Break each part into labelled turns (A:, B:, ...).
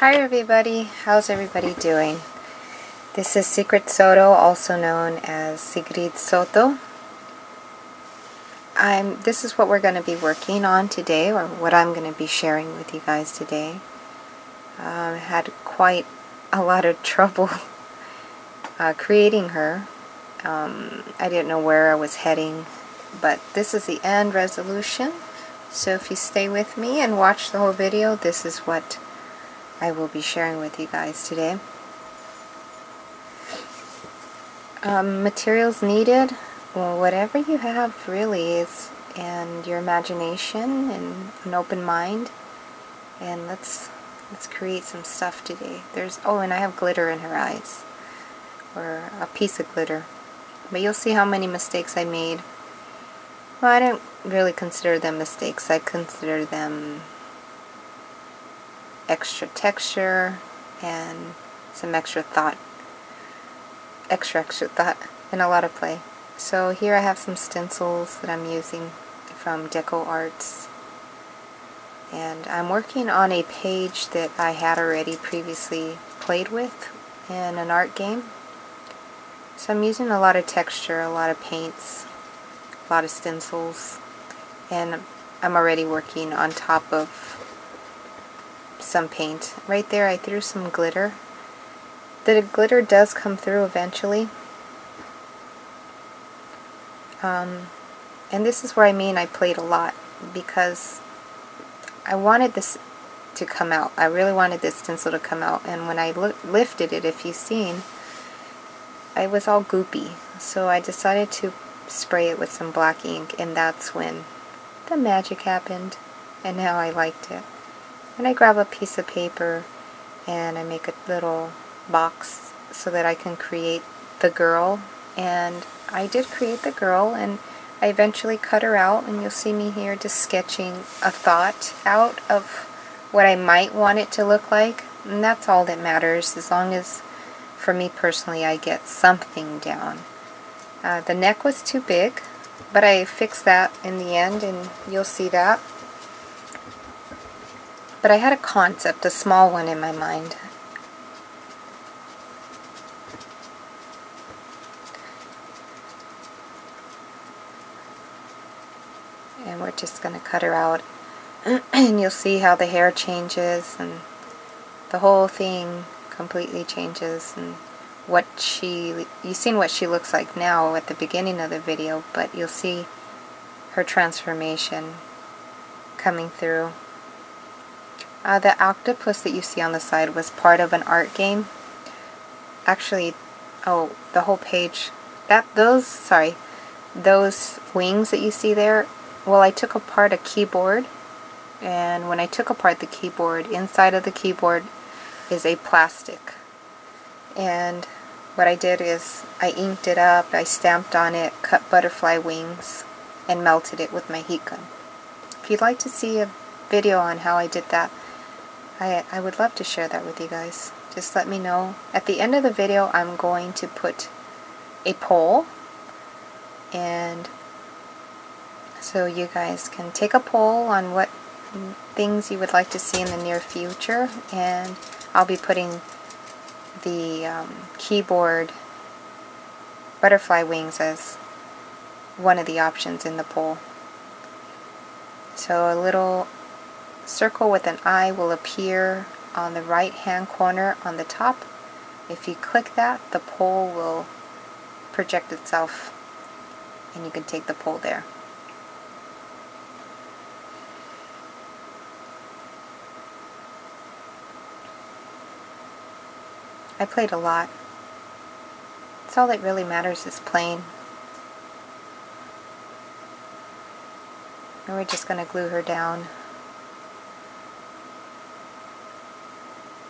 A: Hi everybody, how's everybody doing? This is Secret Soto, also known as Sigrid Soto. This is what we're going to be working on today, or what I'm going to be sharing with you guys today. I had quite a lot of trouble creating her. I didn't know where I was heading, but this is the end resolution. So if you stay with me and watch the whole video, this is what I will be sharing with you guys today. Materials needed, well, whatever you have really is, and your imagination and an open mind, and let's create some stuff today. And I have glitter in her eyes, or a piece of glitter, but you'll see how many mistakes I made. Well, I don't really consider them mistakes. I consider them extra texture and some extra thought, extra thought, and a lot of play. So here I have some stencils that I'm using from Deco Arts, and I'm working on a page that I had already previously played with in an art game. So I'm using a lot of texture, a lot of paints, a lot of stencils, and I'm already working on top of some paint. Right there I threw some glitter. The glitter does come through eventually. And this is where I played a lot, because I wanted this to come out. I really wanted this stencil to come out, and when I lifted it, if you've seen, it was all goopy. So I decided to spray it with some black ink, and that's when the magic happened, and now I liked it. And I grab a piece of paper and I make a little box so that I can create the girl. And I did create the girl, and I eventually cut her out, and you'll see me here just sketching a thought out of what I might want it to look like. And that's all that matters, as long as, for me personally, I get something down. The neck was too big, but I fixed that in the end, and you'll see that. But I had a concept, a small one in my mind. And we're just going to cut her out. And you'll see how the hair changes, and the whole thing completely changes. And you've seen what she looks like now at the beginning of the video, but you'll see her transformation coming through. The octopus that you see on the side was part of an art game. Actually, the whole page, those wings that you see there, well, I took apart a keyboard, and when I took apart the keyboard, inside of the keyboard is a plastic. And what I did is I inked it up, I stamped on it, cut butterfly wings, and melted it with my heat gun. If you'd like to see a video on how I did that, I would love to share that with you guys. Just let me know. At the end of the video, I'm going to put a poll, and so you guys can take a poll on what things you would like to see in the near future, and I'll be putting the keyboard butterfly wings as one of the options in the poll. So a little circle with an eye will appear on the right hand corner on the top. If you click that, the poll will project itself, and you can take the poll there. I played a lot. That's all that really matters, is playing. And we're just going to glue her down.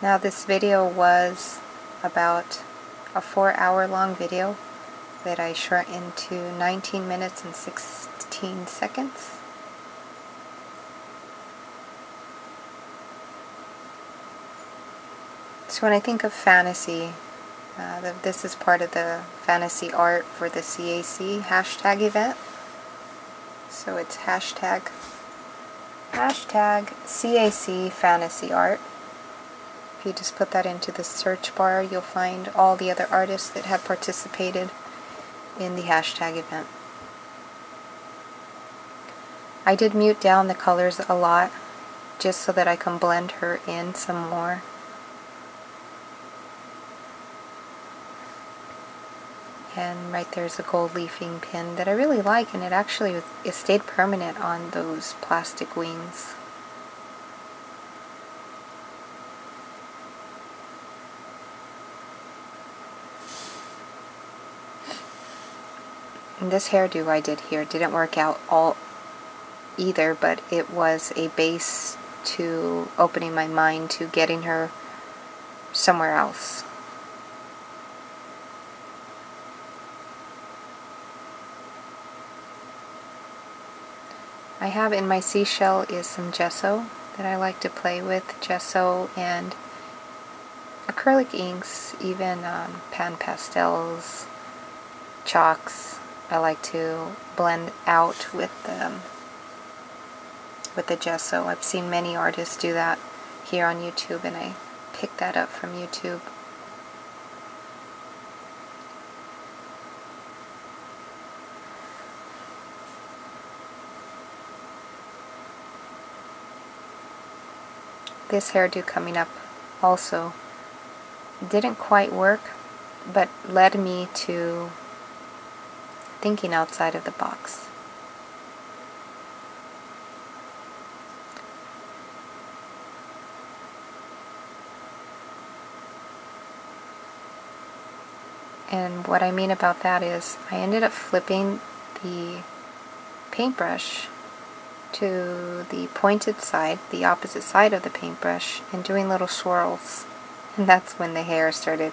A: Now this video was about a 4-hour long video that I short into 19 minutes and 16 seconds. So when I think of fantasy, this is part of the fantasy art for the CAC hashtag event. So it's hashtag CAC fantasy art. If you just put that into the search bar, you'll find all the other artists that have participated in the hashtag event. I did mute down the colors a lot just so that I can blend her in some more. And right there's a gold leafing pin that I really like, and it stayed permanent on those plastic wings. And this hairdo I did here didn't work out all either, but it was a base to opening my mind to getting her somewhere else. I have in my seashell is some gesso that I like to play with, gesso and acrylic inks, even pan pastels, chalks. I like to blend out with the gesso. I've seen many artists do that here on YouTube, and I picked that up from YouTube. This hairdo coming up also didn't quite work, but led me to thinking outside of the box. And what I mean about that is I ended up flipping the paintbrush to the pointed side, the opposite side of the paintbrush, and doing little swirls. And that's when the hair started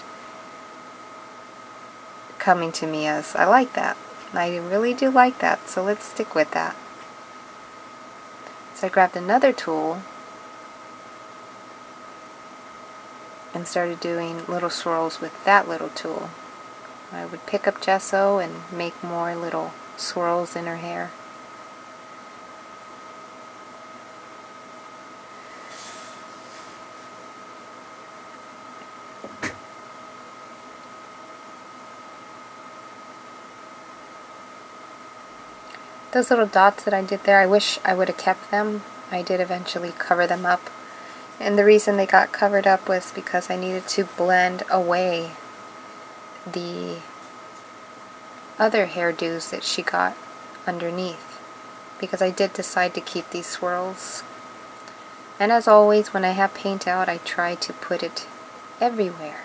A: coming to me as, I like that. I really do like that, so let's stick with that. So I grabbed another tool and started doing little swirls with that little tool. I would pick up gesso and make more little swirls in her hair. Those little dots that I did there, I wish I would have kept them. I did eventually cover them up. And the reason they got covered up was because I needed to blend away the other hairdos that she got underneath, because I did decide to keep these swirls. And as always, when I have paint out, I try to put it everywhere.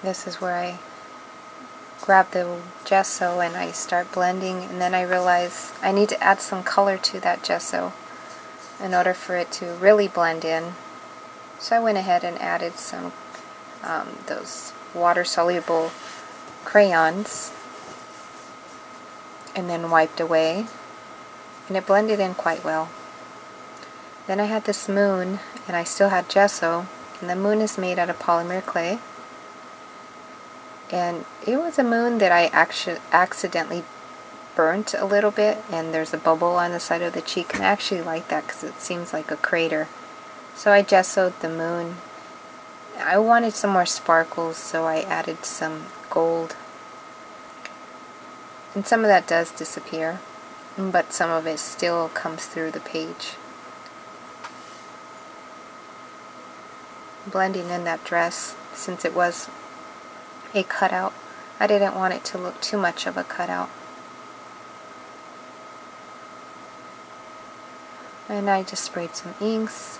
A: This is where I grab the gesso and I start blending, and then I realize I need to add some color to that gesso in order for it to really blend in. So I went ahead and added some those water-soluble crayons and then wiped away, and it blended in quite well. Then I had this moon, and I still had gesso, and the moon is made out of polymer clay. And it was a moon that I actually accidentally burnt a little bit, and there's a bubble on the side of the cheek, and I actually like that because it seems like a crater. So I gessoed the moon. I wanted some more sparkles, so I added some gold. And some of that does disappear, but some of it still comes through the page. Blending in that dress, since it was a cutout, I didn't want it to look too much of a cutout. And I just sprayed some inks,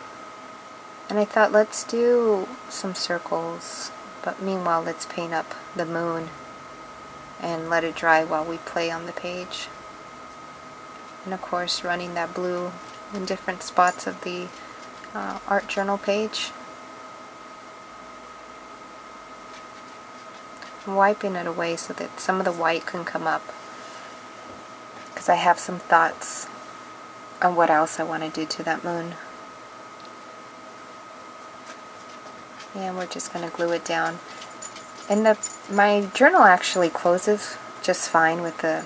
A: and I thought, let's do some circles, but meanwhile let's paint up the moon and let it dry while we play on the page. And of course running that blue in different spots of the art journal page. I'm wiping it away so that some of the white can come up, because I have some thoughts on what else I want to do to that moon. And we're just going to glue it down. And my journal actually closes just fine with the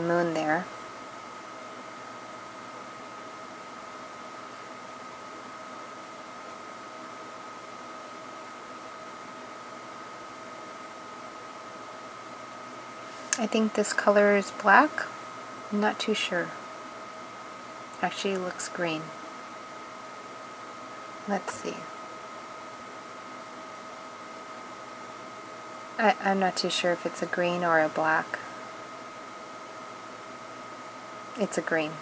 A: moon there. I think this color is black. I'm not too sure. Actually, it looks green. Let's see. I'm not too sure if it's a green or a black. It's a green.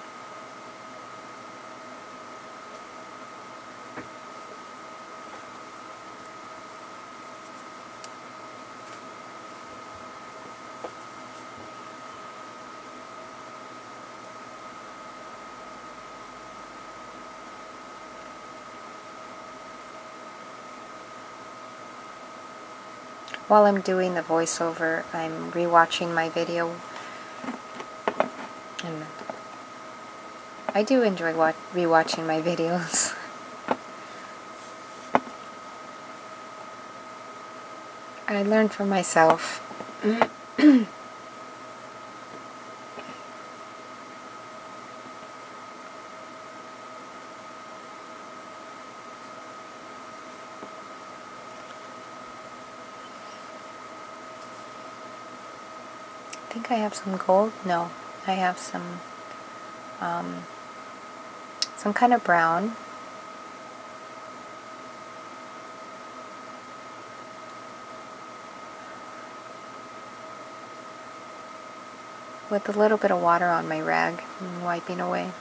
A: While I'm doing the voiceover, I'm rewatching my video, and I do enjoy rewatching my videos. I learn from myself. I think I have some gold. No, I have some kind of brown. With a little bit of water on my rag and wiping away.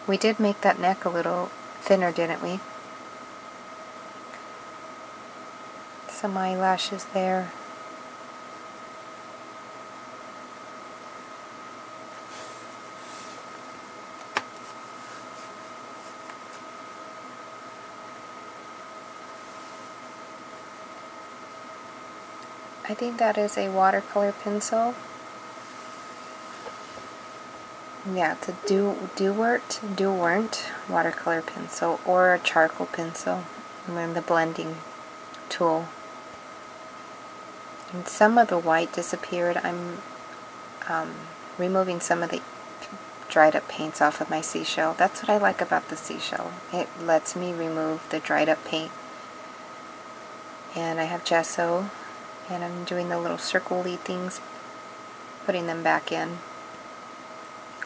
A: We did make that neck a little thinner, didn't we? Some eyelashes there. I think that is a watercolor pencil. Yeah, it's a Dewart watercolor pencil, or a charcoal pencil, and then the blending tool. And some of the white disappeared. I'm removing some of the dried up paints off of my seashell. That's what I like about the seashell. It lets me remove the dried up paint. And I have gesso, and I'm doing the little circle-y things, putting them back in,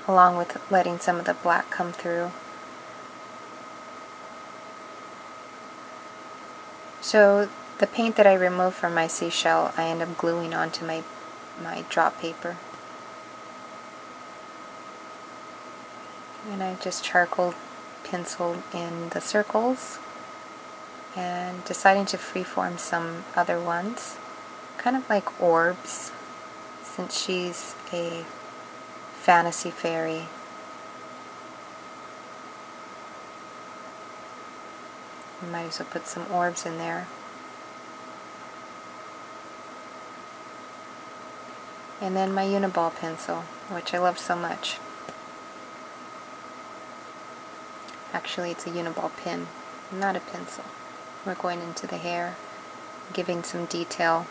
A: along with letting some of the black come through. So the paint that I removed from my seashell, I end up gluing onto my drop paper. And I just charcoal penciled in the circles, and deciding to freeform some other ones, kind of like orbs, since she's a fantasy fairy. Might as well put some orbs in there. And then my Uniball pencil, which I love so much. Actually, it's a Uniball pen, not a pencil. We're going into the hair, giving some detail,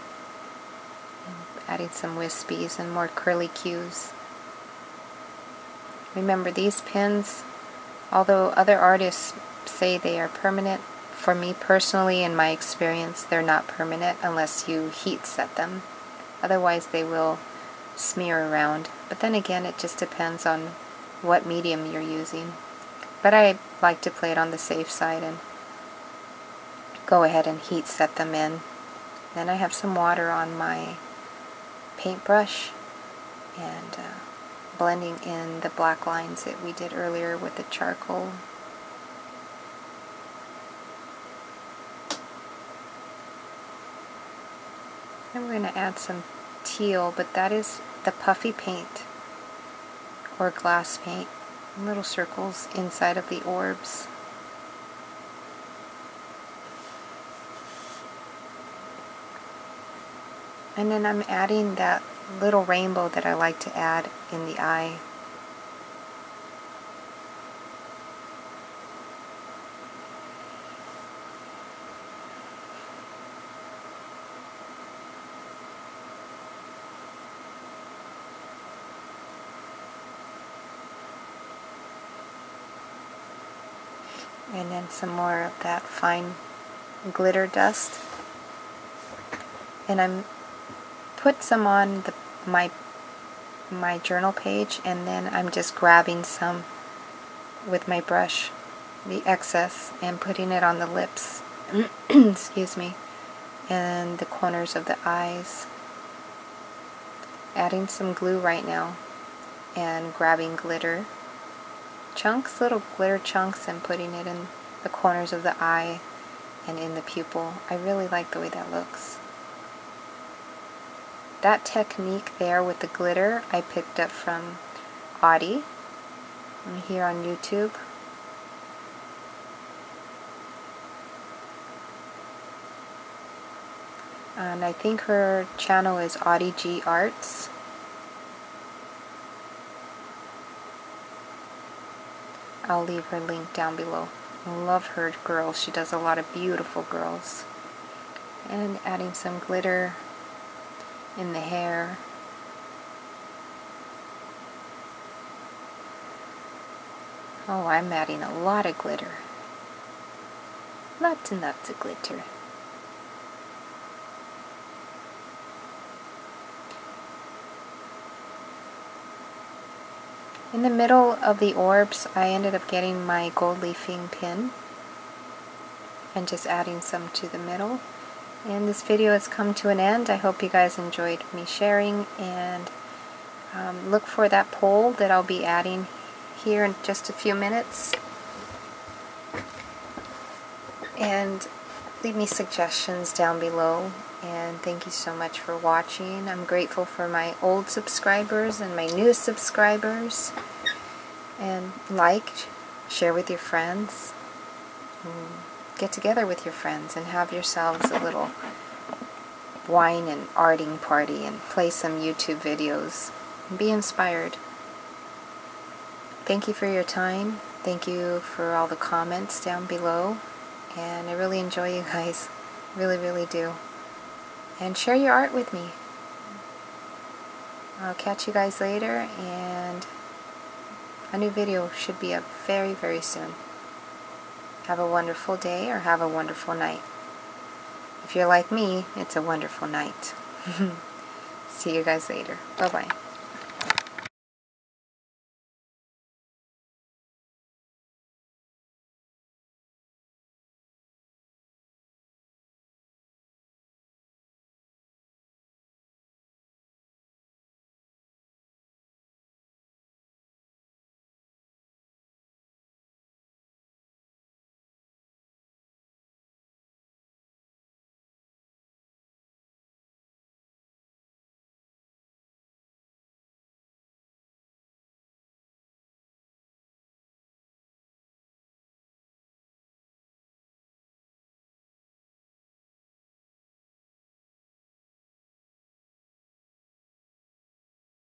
A: adding some wispies and more curly cues. Remember, these pens, although other artists say they are permanent, for me personally, in my experience, they're not permanent unless you heat set them. Otherwise they will smear around. But then again, it just depends on what medium you're using. But I like to play it on the safe side and go ahead and heat set them in. Then I have some water on my paintbrush, and blending in the black lines that we did earlier with the charcoal. And we're going to add some teal, but that is the puffy paint or glass paint. Little circles inside of the orbs. And then I'm adding that little rainbow that I like to add in the eye. And then some more of that fine glitter dust. And I'm put some on my journal page, and then I'm just grabbing some with my brush, the excess, and putting it on the lips. Excuse me. And the corners of the eyes. Adding some glue right now and grabbing glitter chunks, little glitter chunks, and putting it in the corners of the eye and in the pupil. I really like the way that looks. That technique there with the glitter I picked up from Audie here on YouTube. And I think her channel is Audie G Arts. I'll leave her link down below. I love her girls. She does a lot of beautiful girls. And adding some glitter in the hair. Oh, I'm adding a lot of glitter. Lots and lots of glitter. In the middle of the orbs, I ended up getting my gold leafing pin and just adding some to the middle. And this video has come to an end. I hope you guys enjoyed me sharing, and look for that poll that I'll be adding here in just a few minutes. And leave me suggestions down below. And thank you so much for watching. I'm grateful for my old subscribers and my new subscribers. And like, share with your friends. Get together with your friends and have yourselves a little wine and arting party and play some YouTube videos. And be inspired. Thank you for your time. Thank you for all the comments down below. And I really enjoy you guys. Really, really do. And share your art with me. I'll catch you guys later, and a new video should be up very, very soon. Have a wonderful day, or have a wonderful night. If you're like me, it's a wonderful night. See you guys later. Bye-bye.